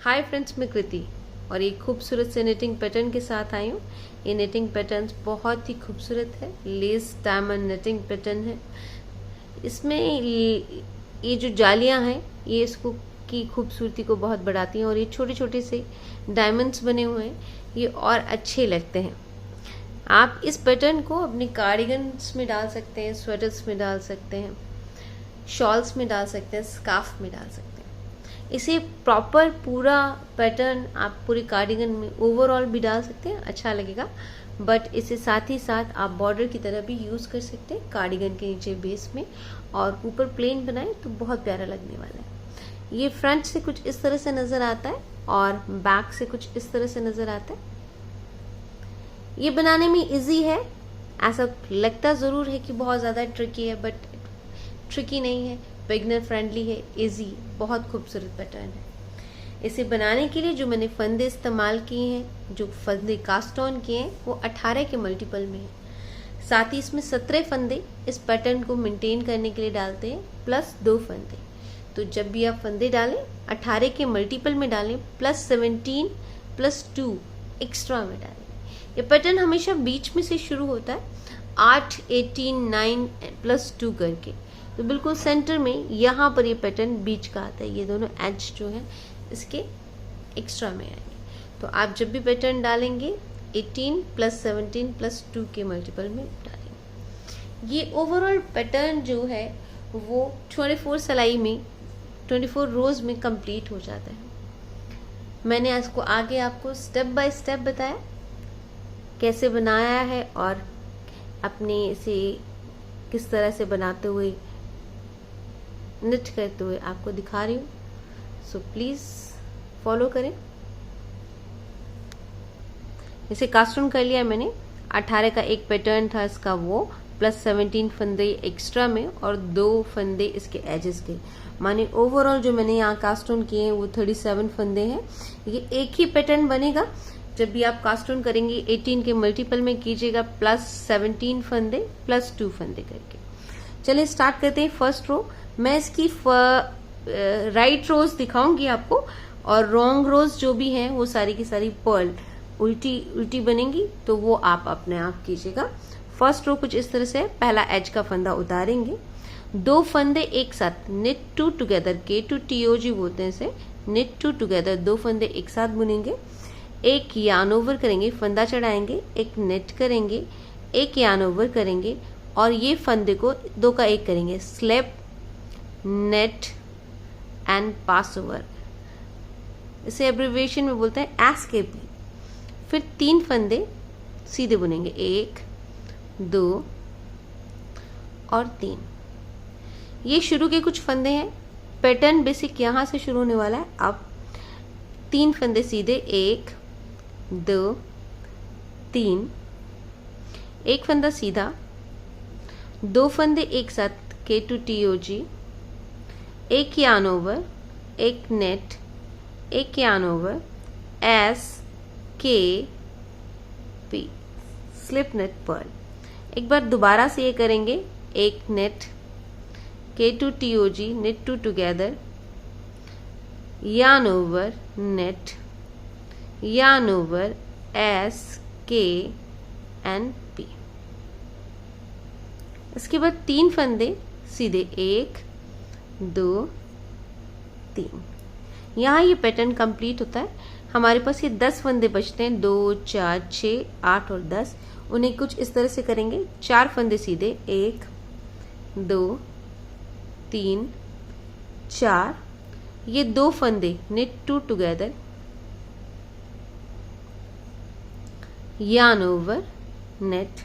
Hi friends, मैं कृति और एक खूबसूरत से निटिंग पैटर्न के साथ आई हूँ। ये निटिंग पैटर्न बहुत ही खूबसूरत है, लेस डायमंड निटिंग पैटर्न है। इसमें ये जो जालियाँ हैं ये इसको की खूबसूरती को बहुत बढ़ाती हैं और ये छोटे छोटे से डायमंड्स बने हुए हैं, ये और अच्छे लगते हैं। आप इस पैटर्न को अपने कार्डिगन्स में डाल सकते हैं, स्वेटर्स में डाल सकते हैं, शॉल्स में डाल सकते हैं, स्कार्फ में डाल सकते हैं। इसे प्रॉपर पूरा पैटर्न आप पूरे कार्डिगन में ओवरऑल भी डाल सकते हैं, अच्छा लगेगा। बट इसे साथ ही साथ आप बॉर्डर की तरह भी यूज़ कर सकते हैं कार्डिगन के नीचे बेस में, और ऊपर प्लेन बनाए तो बहुत प्यारा लगने वाला है। ये फ्रंट से कुछ इस तरह से नज़र आता है और बैक से कुछ इस तरह से नज़र आता है। ये बनाने में इजी है, ऐसा लगता ज़रूर है कि बहुत ज़्यादा ट्रिकी है, बट ट्रिकी नहीं है, बिगनर फ्रेंडली है, इजी, बहुत खूबसूरत पैटर्न है। इसे बनाने के लिए जो मैंने फंदे इस्तेमाल किए हैं, जो फंदे कास्ट ऑन किए हैं, वो 18 के मल्टीपल में है। साथ ही इसमें 17 फंदे इस पैटर्न को मेंटेन करने के लिए डालते हैं, प्लस 2 फंदे। तो जब भी आप फंदे डालें 18 के मल्टीपल में डालें, प्लस 17 प्लस 2 एक्स्ट्रा में डालें। ये पैटर्न हमेशा बीच में से शुरू होता है, 8, 18, 9 प्लस 2 करके। तो बिल्कुल सेंटर में यहाँ पर ये पैटर्न बीच का आता है, ये दोनों एज जो है इसके एक्स्ट्रा में आएंगे। तो आप जब भी पैटर्न डालेंगे 18 प्लस 17 प्लस 2 के मल्टीपल में डालेंगे। ये ओवरऑल पैटर्न जो है वो 24 सिलाई में 24 रोज में कंप्लीट हो जाता है। मैंने इसको आगे आपको स्टेप बाय स्टेप बताया कैसे बनाया है और अपने इसे किस तरह से बनाते हुए, निट करते हुए आपको दिखा रही हूँ। सो प्लीज़ फॉलो करें। इसे कास्ट ऑन कर लिया मैंने। 18 का एक पैटर्न था इसका, वो प्लस 17 फंदे एक्स्ट्रा में और 2 फंदे इसके एजेस के, माने ओवरऑल जो मैंने यहाँ कास्ट ऑन किए हैं वो 37 फंदे हैं। ये एक ही पैटर्न बनेगा। जब भी आप कास्ट ऑन करेंगे 18 के मल्टीपल में कीजिएगा, प्लस 17 फंदे प्लस 2 फंदे करके। चलिए स्टार्ट करते हैं फर्स्ट रो। मैं इसकी राइट रोज दिखाऊंगी आपको, और रॉन्ग रोज जो भी हैं वो सारी की सारी पर्ल उल्टी बनेंगी, तो वो आप अपने आप कीजिएगा। फर्स्ट रो कुछ इस तरह से, पहला एज का फंदा उतारेंगे, 2 फंदे एक साथ निट टू टुगेदर, K2TOG बोलते हैं इसे, निट टू टुगेदर, 2 फंदे एक साथ बुनेंगे, एक यार्न ओवर करेंगे, फंदा चढ़ाएंगे, एक नेट करेंगे, एक यार्न ओवर करेंगे, और ये फंदे को 2 का 1 करेंगे, slip, knit and pass over. इसे एब्रिविएशन में बोलते हैं एसकेपी। फिर 3 फंदे सीधे बुनेंगे, 1, 2 और 3। ये शुरू के कुछ फंदे हैं। पैटर्न बेसिक यहाँ से शुरू होने वाला है। अब 3 फंदे सीधे, 1, 2, 3, एक फंदा सीधा, 2 फंदे एक साथ K2TOG, एक यार्न ओवर, एक नेट, एक yarn over, SKP, slip knit purl. एक बार दोबारा से ये करेंगे, एक knit, K2TOG, knit two together, yarn over, knit, yarn over, SKP। इसके बाद 3 फंदे सीधे, 1, 2, 3। यहाँ ये पैटर्न कंप्लीट होता है। हमारे पास ये 10 फंदे बचते हैं, 2, 4, 6, 8 और 10। उन्हें कुछ इस तरह से करेंगे, 4 फंदे सीधे, 1, 2, 3, 4। ये 2 फंदे knit two together, yarn over, knit,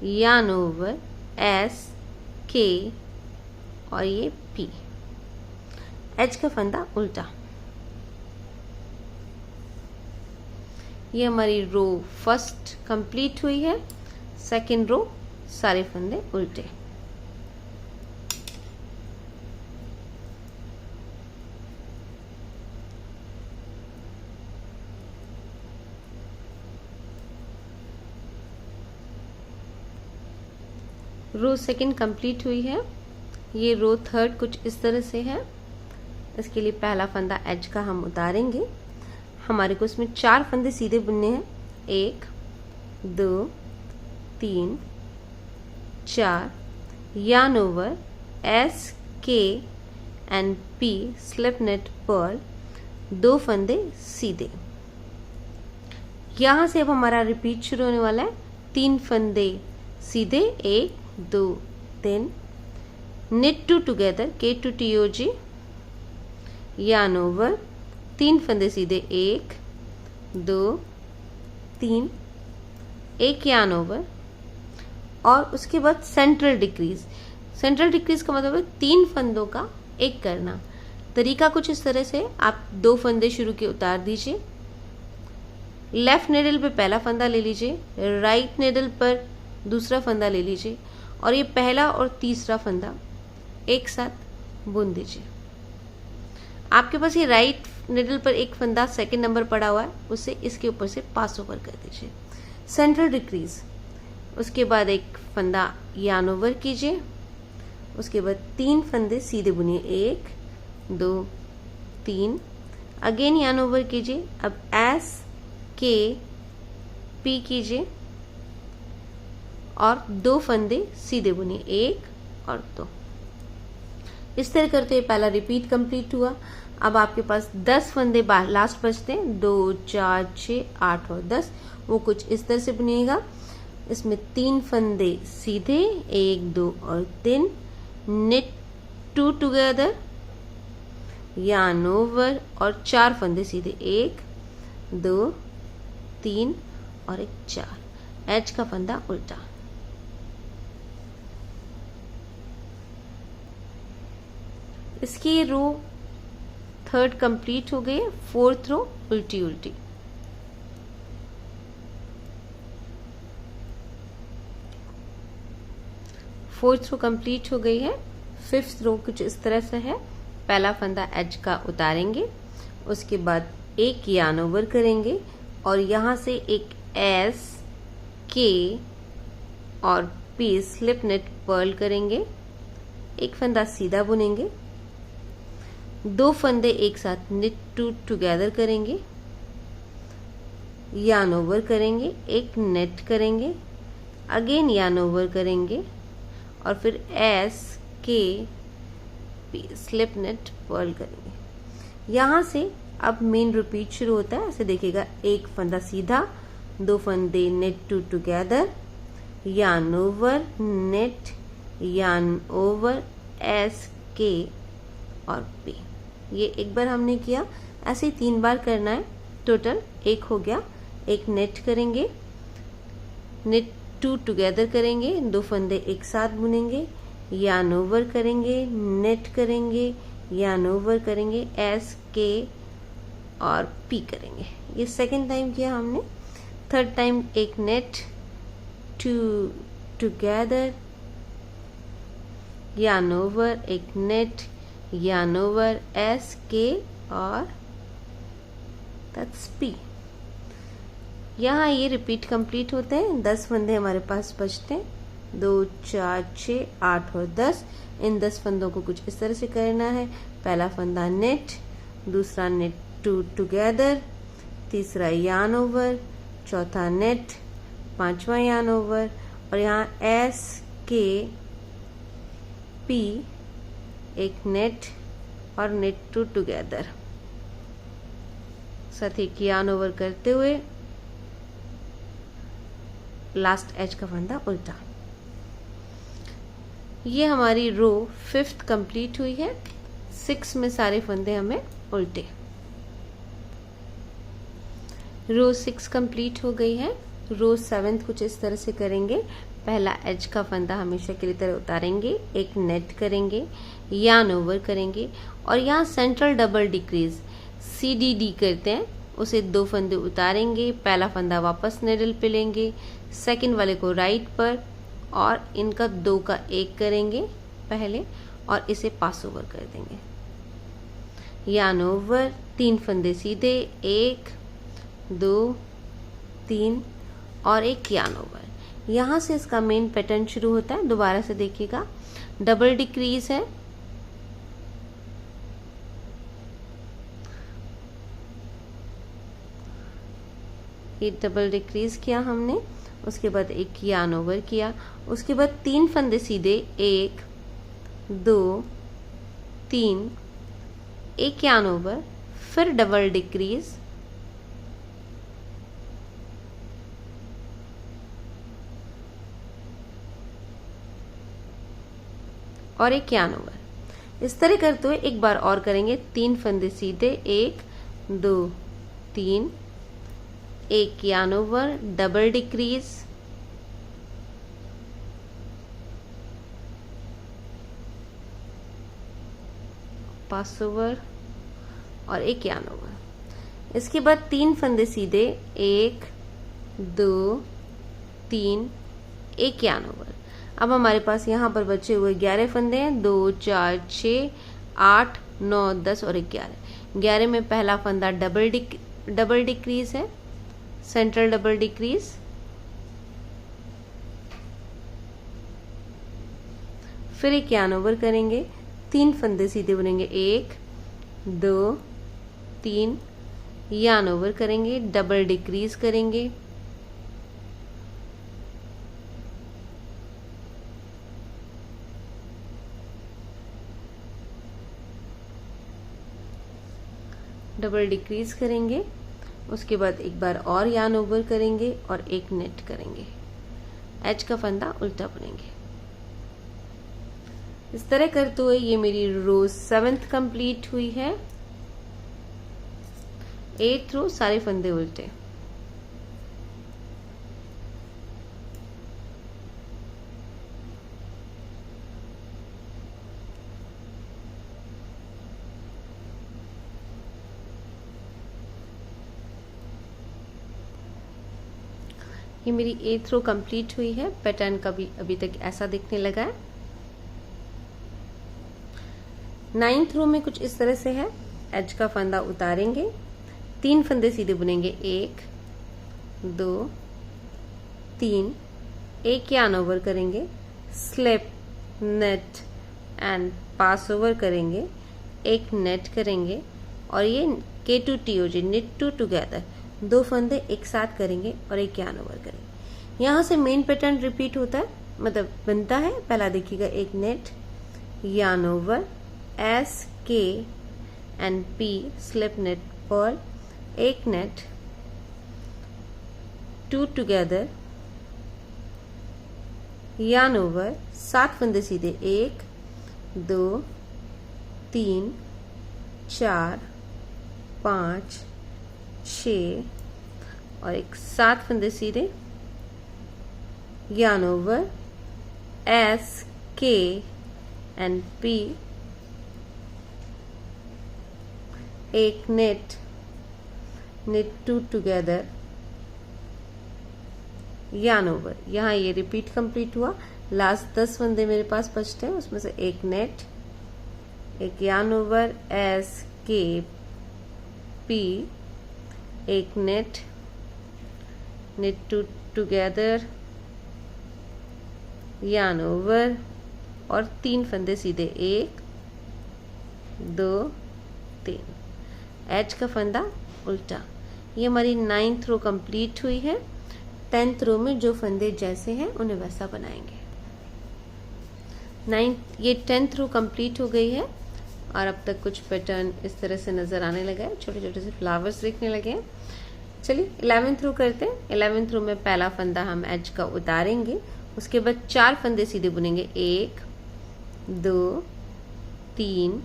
yarn over, SK और ये P। एज का फंदा उल्टा। ये हमारी रो फर्स्ट कंप्लीट हुई है। सेकेंड रो सारे फंदे उल्टे। रो सेकंड कंप्लीट हुई है। ये रो थर्ड कुछ इस तरह से है। इसके लिए पहला फंदा एज का हम उतारेंगे। हमारे को इसमें 4 फंदे सीधे बुनने हैं, 1 2 3 4, yarn over S K and P slip knit pearl, 2 फंदे सीधे। यहां से अब हमारा रिपीट शुरू होने वाला है। 3 फंदे सीधे, 1 2 3, knit 2 together K to TOG, yarn over, 3 फंदे सीधे, 1 2 3, 1 yarn over, और उसके बाद सेंट्रल डिक्रीज। सेंट्रल डिक्रीज का मतलब है 3 फंदों का एक करना। तरीका कुछ इस तरह से, आप 2 फंदे शुरू के उतार दीजिए, लेफ्ट निडल पे पहला फंदा ले लीजिए, राइट निडल पर दूसरा फंदा ले लीजिए, और ये पहला और तीसरा फंदा एक साथ बुन दीजिए। आपके पास ये राइट निडल पर एक फंदा सेकंड नंबर पड़ा हुआ है, उसे इसके ऊपर से पास ओवर कर दीजिए, सेंट्रल डिक्रीज। उसके बाद एक फंदा यार्न ओवर कीजिए, उसके बाद 3 फंदे सीधे बुनिए, 1 2 3, अगेन यार्न ओवर कीजिए। अब एस के पी कीजिए और 2 फंदे सीधे बुनिए, 1 और 2। इस तरह करते हुए पहला रिपीट कंप्लीट हुआ। अब आपके पास 10 फंदे लास्ट बचते हैं, 2 4 6 8 और 10। वो कुछ इस तरह से बुनिएगा। इसमें 3 फंदे सीधे, 1 2 और 3, knit 2 टुगेदर, yarn over, और 4 फंदे सीधे, 1 2 3 और एक 4, एज का फंदा उल्टा। इसकी रो 3rd कंप्लीट हो गई है। 4th रो उल्टी उल्टी। फोर्थ रो कंप्लीट हो गई है। 5th रो कुछ इस तरह से है। पहला फंदा एज का उतारेंगे, उसके बाद एक यार्न ओवर करेंगे और यहाँ से एक एस के और पी स्लिप नेट पर्ल करेंगे, एक फंदा सीधा बुनेंगे, 2 फंदे एक साथ knit 2 टुगेदर करेंगे, यार्न ओवर करेंगे, एक नेट करेंगे, अगेन यार्न ओवर करेंगे और फिर एस के पी स्लिप नेट पर्ल करेंगे। यहाँ से अब मेन रिपीट शुरू होता है। ऐसे देखिएगा, एक फंदा सीधा, 2 फंदे knit 2 together, yarn over, knit, yarn over, S के और पी। ये एक बार हमने किया, ऐसे ही 3 बार करना है। टोटल 1 हो गया। एक नेट करेंगे, knit 2 टुगेदर करेंगे, 2 फंदे एक साथ बुनेंगे, यार्न ओवर करेंगे, नेट करेंगे, यार्न ओवर करेंगे, एस के और पी करेंगे। ये सेकंड टाइम किया हमने। 3rd टाइम एक नेट 2 टुगेदर, यार्न ओवर, एक नेट, यार्न ओवर, एस के और दैट्स पी। यहाँ ये रिपीट कंप्लीट होते हैं। 10 फंदे हमारे पास बचते हैं, 2 4 6 8 और 10। इन 10 फंदों को कुछ इस तरह से करना है। पहला फंदा नेट, दूसरा नेट 2 टुगेदर, तीसरा यार्न ओवर, चौथा नेट, 5वां यार्न ओवर और यहाँ एस के पी, एक नेट और नेट 2 टुगेदर। साथ ही यार्न ओवर करते हुए लास्ट एज का फंदा उल्टा। ये हमारी रो 5th कंप्लीट हुई है। 6 में सारे फंदे हमें उल्टे। रो 6 कंप्लीट हो गई है। रो 7th कुछ इस तरह से करेंगे। पहला एज का फंदा हमेशा की तरह उतारेंगे, एक नेट करेंगे, यार्न ओवर करेंगे और यहाँ सेंट्रल डबल डिक्रीज CDD करते हैं, उसे 2 फंदे उतारेंगे। पहला फंदा वापस निडल पे लेंगे, सेकंड वाले को राइट पर और इनका 2 का 1 करेंगे पहले और इसे पास ओवर कर देंगे। यार्न ओवर, 3 फंदे सीधे, 1 2 3 और एक यार्न ओवर। यहाँ से इसका मेन पैटर्न शुरू होता है। दोबारा से देखिएगा, डबल डिक्रीज है, ये डबल डिक्रीज किया हमने, उसके बाद एक यार्न ओवर किया, उसके बाद 3 फंदे सीधे, 1 2 3, एक यार्न ओवर, फिर डबल डिक्रीज, और एक यार्न ओवर। इस तरह करते हुए एक बार और करेंगे। 3 फंदे सीधे, 1 2 3, एक यार्न ओवर, डबल डिक्रीज, पास ओवर और एक यार्न ओवर। इसके बाद 3 फंदे सीधे, 1 2 3, एक यार्न ओवर। अब हमारे पास यहाँ पर बचे हुए 11 फंदे हैं, 2 4 6 8 9 10 और 11। 11 में पहला फंदा डबल डिक्रीज है, सेंट्रल डबल डिक्रीज, फिर एक यार्न ओवर करेंगे, 3 फंदे सीधे बुनेंगे, 1 2 3, यार्न ओवर करेंगे, डबल डिक्रीज करेंगे, डबल डिक्रीज करेंगे, उसके बाद एक बार और यार्न ओवर करेंगे और एक नेट करेंगे, एच का फंदा उल्टा बुनेंगे। इस तरह करते हुए ये मेरी रो 7th कंप्लीट हुई है। 8th रो सारे फंदे उल्टे। ये मेरी 8th रो कंप्लीट हुई है। पैटर्न का भी अभी तक ऐसा दिखने लगा है। 9th रो में कुछ इस तरह से है। एज का फंदा उतारेंगे, 3 फंदे सीधे बुनेंगे, 1 2 3, एक यार्न ओवर करेंगे, slip net and pass over करेंगे, एक नेट करेंगे और ये K2TOG knit 2 टुगेदर 2 फंदे एक साथ करेंगे और एक यार्न ओवर करेंगे। यहाँ से मेन पैटर्न रिपीट होता है, मतलब बनता है। पहला देखिएगा, एक knit, yarn over, S K and P, slip knit purl, एक नेट, 2 टुगेदर, यार्न ओवर, 7 फंदे सीधे, 1 2 3 4 5 6 और एक 7 फंदे सीधे, yarn over, S K and P, एक net, knit 2 together, yarn over. यहाँ ये रिपीट कंप्लीट हुआ। लास्ट 10 फंदे मेरे पास बचते हैं, उसमें से एक नेट, एक yarn over, S K P, एक net, knit 2 together, yarn over और 3 फंदे सीधे, 1 2 3, एज का फंदा उल्टा। ये हमारी 9th रो कंप्लीट हुई है। 10th रो में जो फंदे जैसे हैं उन्हें वैसा बनाएंगे। 10th रो कंप्लीट हो गई है और अब तक कुछ पैटर्न इस तरह से नजर आने लगा है, छोटे छोटे से फ्लावर्स दिखने लगे हैं। चलिए 11th रो करते हैं। 11th रो में पहला फंदा हम एज का उतारेंगे, उसके बाद 4 फंदे सीधे बुनेंगे, 1 2 3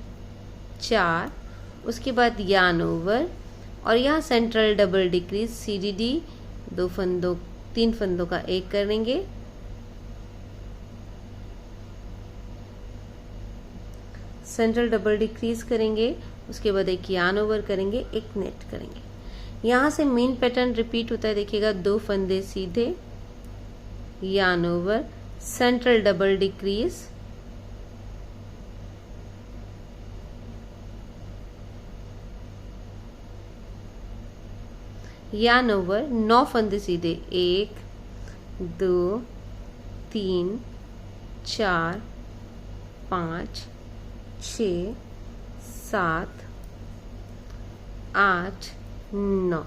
4, उसके बाद यार्न ओवर और यहाँ सेंट्रल डबल डिक्रीज, CDD, 3 फंदों का एक करेंगे, सेंट्रल डबल डिक्रीज करेंगे, उसके बाद एक यार्न ओवर करेंगे, एक नेट करेंगे। यहाँ से मेन पैटर्न रिपीट होता है, देखिएगा, 2 फंदे सीधे, yarn over, central double decrease, yarn over, 9 फंदे सीधे, 1 2 3 4 5 6 7 8 9,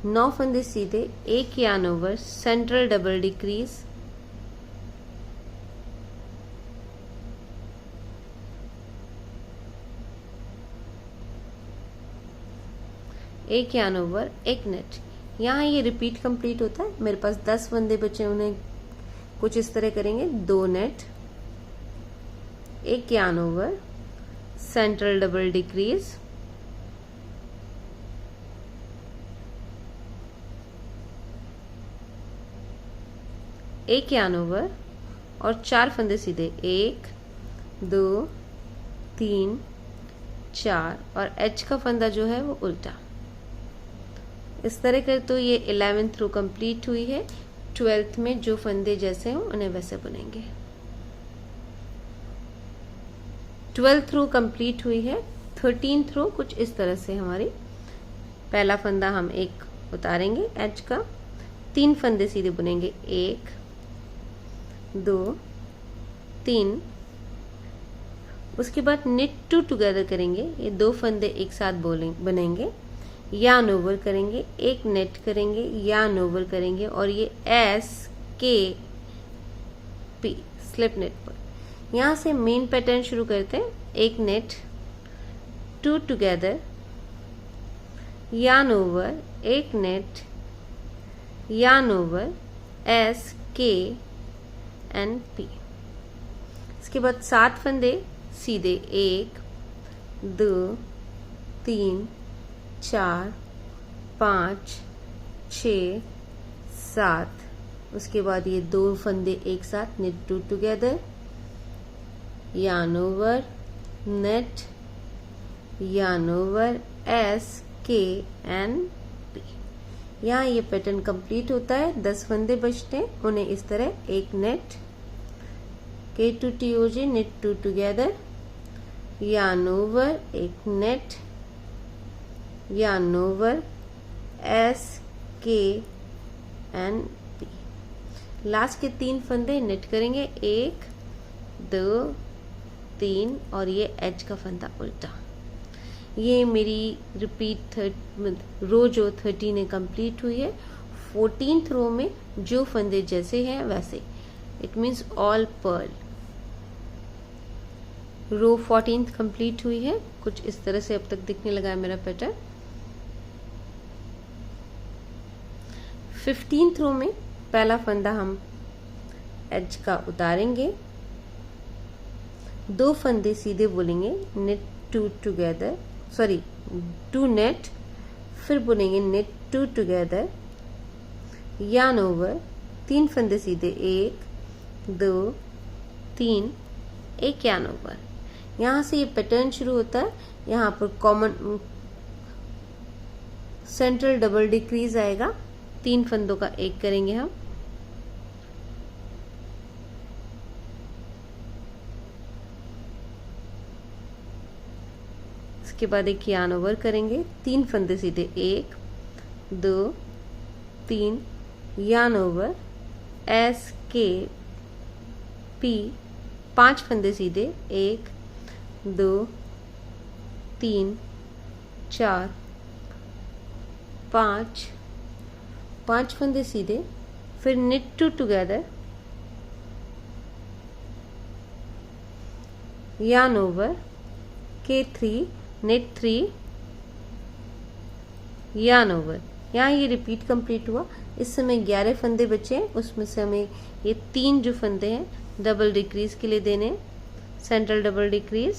9 फंदे सीधे, एक yarn over, central double decrease, एक यार्न ओवर, एक नेट। यहाँ ये रिपीट कंप्लीट होता है। मेरे पास 10 फंदे बचे, उन्हें कुछ इस तरह करेंगे। 2 नेट, एक yarn over, central double decrease, एक यार्न ओवर और 4 फंदे सीधे, 1 2 3 4, और एच का फंदा जो है वो उल्टा। इस तरह कर तो ये 11th रो कंप्लीट हुई है। 12th में जो फंदे जैसे हों उन्हें वैसे बुनेंगे। 12th रो कंप्लीट हुई है। 13th रो कुछ इस तरह से हमारी, पहला फंदा हम एक उतारेंगे एच का, 3 फंदे सीधे बुनेंगे, 1 2 3, उसके बाद निट टू टुगेदर करेंगे। ये 2 फंदे एक साथ बनेंगे, यार्न ओवर करेंगे, एक नेट करेंगे, यार्न ओवर करेंगे, और ये एस के पी स्लिप नेट पर। यहां से मेन पैटर्न शुरू करते हैं। एक नेट, 2 टुगेदर, यार्न ओवर, एक knit, yarn over, S K and P. इसके बाद 7 फंदे सीधे, 1 2 3 4 5 6 7, उसके बाद ये 2 फंदे एक साथ, knit two together, yarn over, knit, yarn over, S K and P. यहाँ ये पैटर्न कंप्लीट होता है। 10 फंदे बचते हैं, उन्हें इस तरह, एक knit, K two T O G, knit two together, yarn over, एक knit, yarn over, S K and P. Last के 3 फंदे नेट करेंगे, 1 2 3, और ये एच का फंदा उल्टा। ये मेरी रिपीट रो जो 13 है कंप्लीट हुई है। 14th रो में जो फंदे जैसे हैं वैसे, it means all purl. Row 14th complete हुई है। कुछ इस तरह से अब तक दिखने लगा है मेरा पैटर्न। 15th रो में पहला फंदा हम एज का उतारेंगे, 2 फंदे सीधे बुनेंगे, net two together, sorry 2 net, फिर बुनेंगे net two together, yarn over, 3 फंदे सीधे, 1 2 3, एक यार्न ओवर। यहां से ये पैटर्न शुरू होता है। यहाँ पर कॉमन सेंट्रल डबल डिक्रीज आएगा, 3 फंदों का एक करेंगे हम, इसके बाद एक यार्न ओवर करेंगे, 3 फंदे सीधे, 1 2 3, यार्न ओवर, एस के पी, 5 फंदे सीधे, 1 2 3 4 5, 5 फंदे सीधे, फिर knit two together, yarn over, K3, knit 3, yarn over. यहाँ ये रिपीट कंप्लीट हुआ। इस समय 11 फंदे बचे हैं, उसमें से हमें ये 3 जो फंदे हैं डबल डिक्रीज के लिए देने, central double decrease,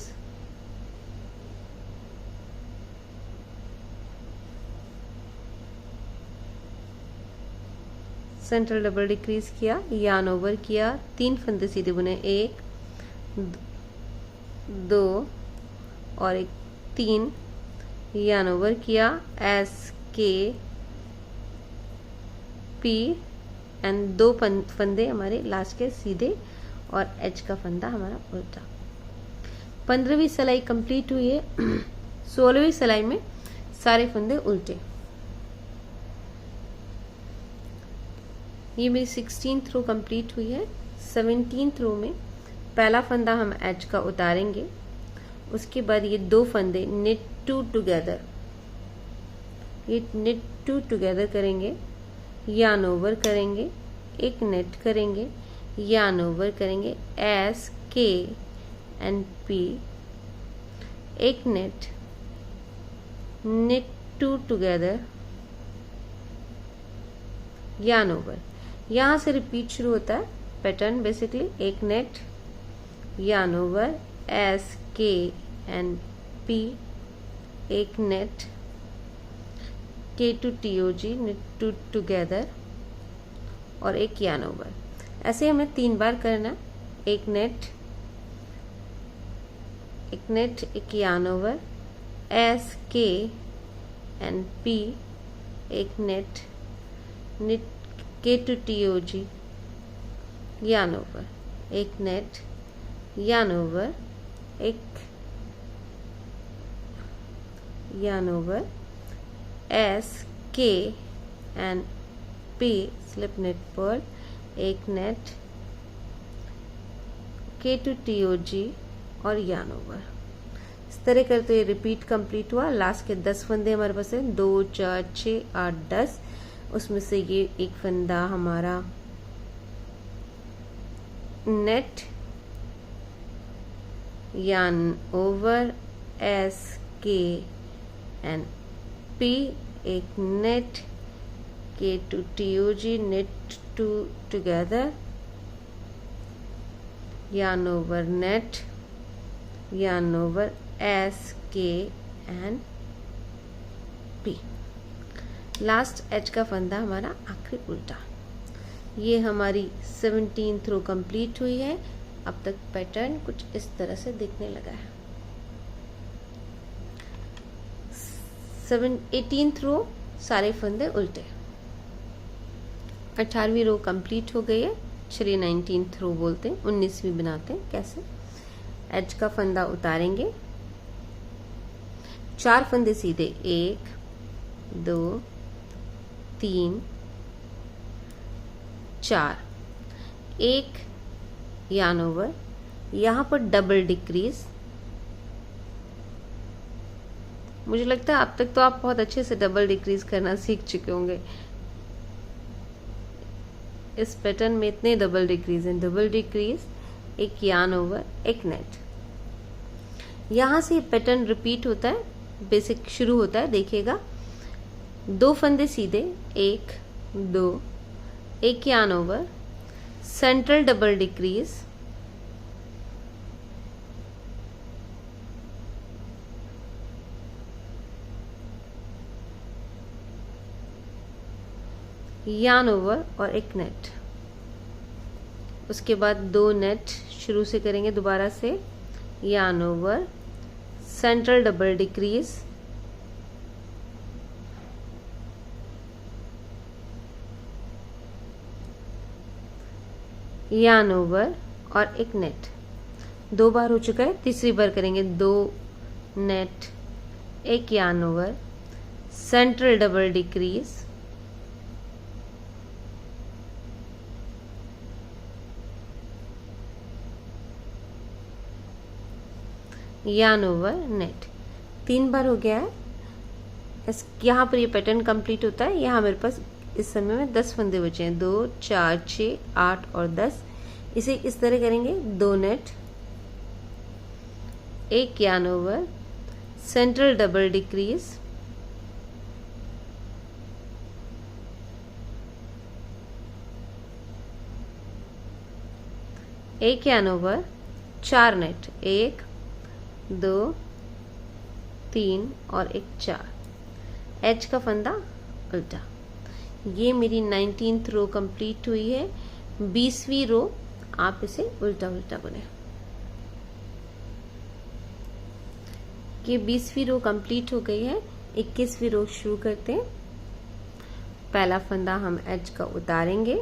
central double decrease किया, यार्न ओवर किया, 3 फंदे सीधे बुने, 1 2 और एक 3, यार्न ओवर किया, एस के पी एंड 2 फंदे हमारे लास्ट के सीधे, और एच का फंदा हमारा उल्टा। 15वीं सिलाई कंप्लीट हुई है। 16वीं सिलाई में सारे फंदे उल्टे। ये मेरी 16th रो कंप्लीट हुई है। 17th रो में पहला फंदा हम एच का उतारेंगे, उसके बाद ये 2 फंदे निट टू टुगेदर, ये नेट टू टुगेदर करेंगे, यार्न ओवर करेंगे, एक नेट करेंगे, यार्न ओवर करेंगे, एस के एंड पी, एक knit, knit two together, yarn over. यहाँ से रिपीट शुरू होता है पैटर्न बेसिकली, एक knit, yarn over, S K and P, एक knit, K two T O G, knit two together और एक यार्न ओवर। ऐसे हमें 3 बार करना, एक नेट, एक yarn over, S K and P, एक knit, knit K two T O G, yarn over, एक नेट, यार्न ओवर, एक yarn over, S K and P, slip knit purl, एक knit, K two T O G और yarn over. इस तरह करते हुए repeat complete हुआ। Last के 10 फंदे हमारे पास है, 2, 4, 6, 8, 10। उसमें से ये एक फंदा हमारा knit, yarn over, S K and P, एक knit, K two T O G, knit two together, yarn over, knit, yarn over, S K and P. Last edge का फंदा हमारा आखिरी उल्टा। ये हमारी 17th रो कंप्लीट हुई है। अब तक पैटर्न कुछ इस तरह से दिखने लगा है। 18th रो सारे फंदे उल्टे। 18वीं रो कंप्लीट हो गई है। चलिए 19th रो बोलते हैं, 19वीं बनाते हैं। कैसे? एज का फंदा उतारेंगे, 4 फंदे सीधे, 1, 2, 3, 4, एक यार्न ओवर, यहां पर डबल डिक्रीज। मुझे लगता है अब तक तो आप बहुत अच्छे से डबल डिक्रीज करना सीख चुके होंगे। इस पैटर्न में इतने डबल डिक्रीज हैं। डबल डिक्रीज, एक यार्न ओवर, एक नेट। यहां से पैटर्न रिपीट होता है, बेसिक शुरू होता है। देखिएगा, 2 फंदे सीधे, 1, 2, एक yarn over, central double decrease, yarn over और एक नेट। उसके बाद 2 नेट शुरू से करेंगे दोबारा से, yarn over, central double decrease, yarn over और एक नेट। 2 बार हो चुका है, तीसरी बार करेंगे 2 नेट, एक yarn over, central double decrease, yarn over, net. 3 बार हो गया है। यहाँ पर ये पैटर्न कंप्लीट होता है। यहाँ मेरे पास इस समय में 10 फंदे बचे हैं, 2, 4, 6, 8 और 10। इसे इस तरह करेंगे, 2 नेट, एक yarn over, central double decrease, एक यार्न ओवर, 4 नेट, 1, 2, 3 और एक 4। एच का फंदा उल्टा। ये मेरी 19th रो कंप्लीट हुई है। 20वीं रो आप इसे उल्टा उल्टा बुने। ये 20वीं रो कंप्लीट हो गई है। 21वीं रो शुरू करते हैं। पहला फंदा हम एज का उतारेंगे,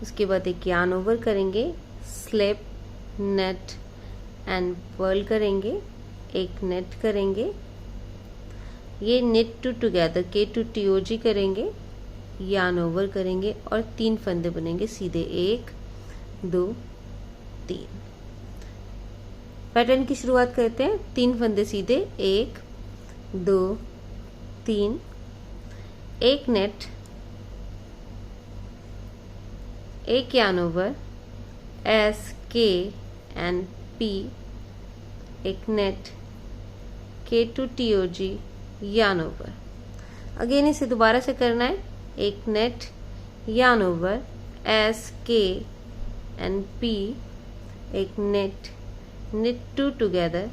उसके बाद एक यार्न ओवर करेंगे, स्लिप, नेट एंड पर्ल करेंगे, एक नेट करेंगे, ये नेट टू टुगेदर, के टू टी ओ जी करेंगे, यार्न ओवर करेंगे और 3 फंदे बनेंगे सीधे, 1, 2, 3। पैटर्न की शुरुआत करते हैं। 3 फंदे सीधे, 1, 2, 3, एक नेट, एक yarn over, S, K and P, एक net, K to TOG, yarn over। Again इसे दोबारा से करना है, एक net, yarn over, S, K and P, एक net, knit 2 together,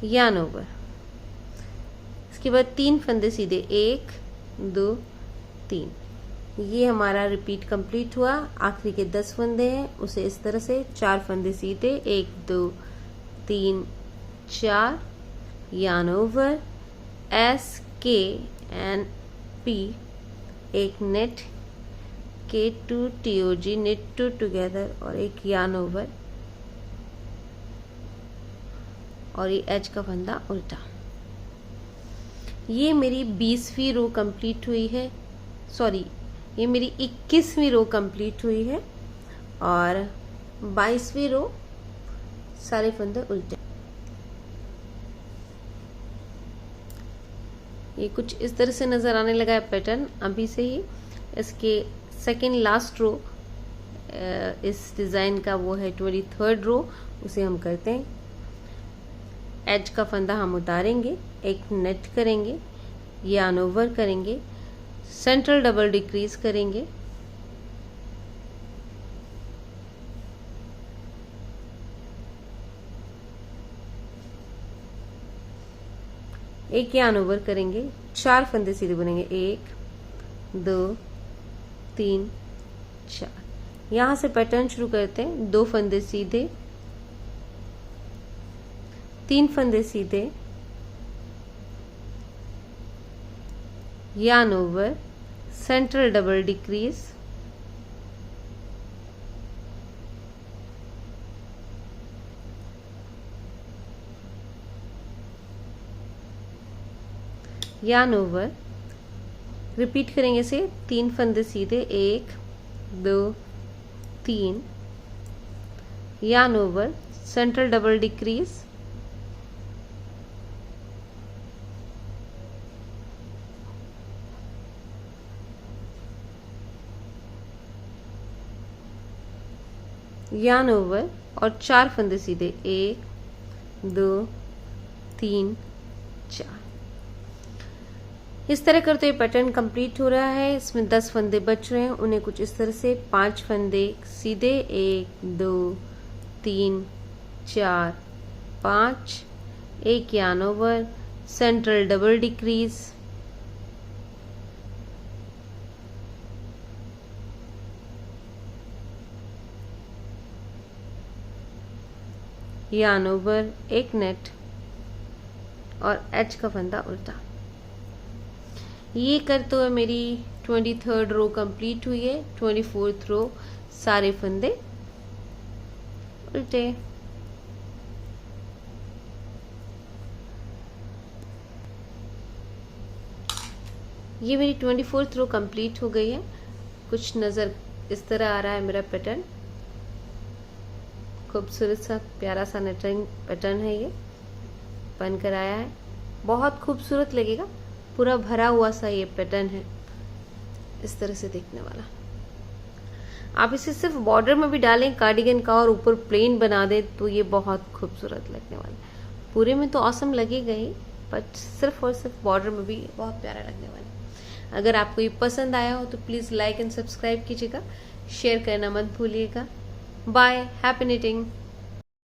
yarn over। इसके बाद 3 फंदे सीधे, 1 2 3। ये हमारा रिपीट कंप्लीट हुआ। आखिरी के 10 फंदे हैं, उसे इस तरह से 4 फंदे सीधे, 1 2 3 4, yarn over, S, K and P, एक net, K to TOG, knit 2 together और एक yarn over और ये एज का फंदा उल्टा। ये मेरी 20वीं रो कंप्लीट हुई है, सॉरी ये मेरी 21वीं रो कंप्लीट हुई है और 22वीं रो सारे फंदे उल्टे। ये कुछ इस तरह से नजर आने लगा है पैटर्न अभी से ही। इसके सेकेंड लास्ट रो इस डिजाइन का वो है 23rd रो, उसे हम करते हैं। एज का फंदा हम उतारेंगे, एक नेट करेंगे, yarn ओवर करेंगे, सेंट्रल डबल डिक्रीज करेंगे, एक yarn ओवर करेंगे, 4 फंदे सीधे बुनेंगे, 1 2 3 4। यहां से पैटर्न शुरू करते हैं। 2 फंदे सीधे, 3 फंदे सीधे, yarn over, central double decrease, yarn over. Repeat करेंगे इसे। 3 फंदे सीधे, 1 2 3, yarn over, central double decrease, yarn over और 4 फंदे सीधे, 1 2 3 4। इस तरह करते हुए पैटर्न कंप्लीट हो रहा है। इसमें 10 फंदे बच रहे हैं, उन्हें कुछ इस तरह से 5 फंदे सीधे, 1 2 3 4 5, एक yarn over, central double decrease, yarn over, एक नेट और एज का फंदा उल्टा। ये करते हुए मेरी 23rd रो कंप्लीट हुई है। 24th रो सारे फंदे उल्टे। ये मेरी 24th रो कंप्लीट हो गई है। कुछ नजर इस तरह आ रहा है मेरा पैटर्न। खूबसूरत सा प्यारा सा नेटिंग पैटर्न है, ये बनकर आया है, बहुत खूबसूरत लगेगा। पूरा भरा हुआ सा ये पैटर्न है, इस तरह से देखने वाला। आप इसे सिर्फ बॉर्डर में भी डालें कार्डिगन का और ऊपर प्लेन बना दें तो ये बहुत खूबसूरत लगने वाला है। पूरे में तो ऑसम लगेगा ही, बट सिर्फ और सिर्फ बॉर्डर में भी बहुत प्यारा लगने वाला है। अगर आपको ये पसंद आया हो तो प्लीज़ लाइक एंड सब्सक्राइब कीजिएगा, शेयर करना मत भूलिएगा। Bye, happy knitting.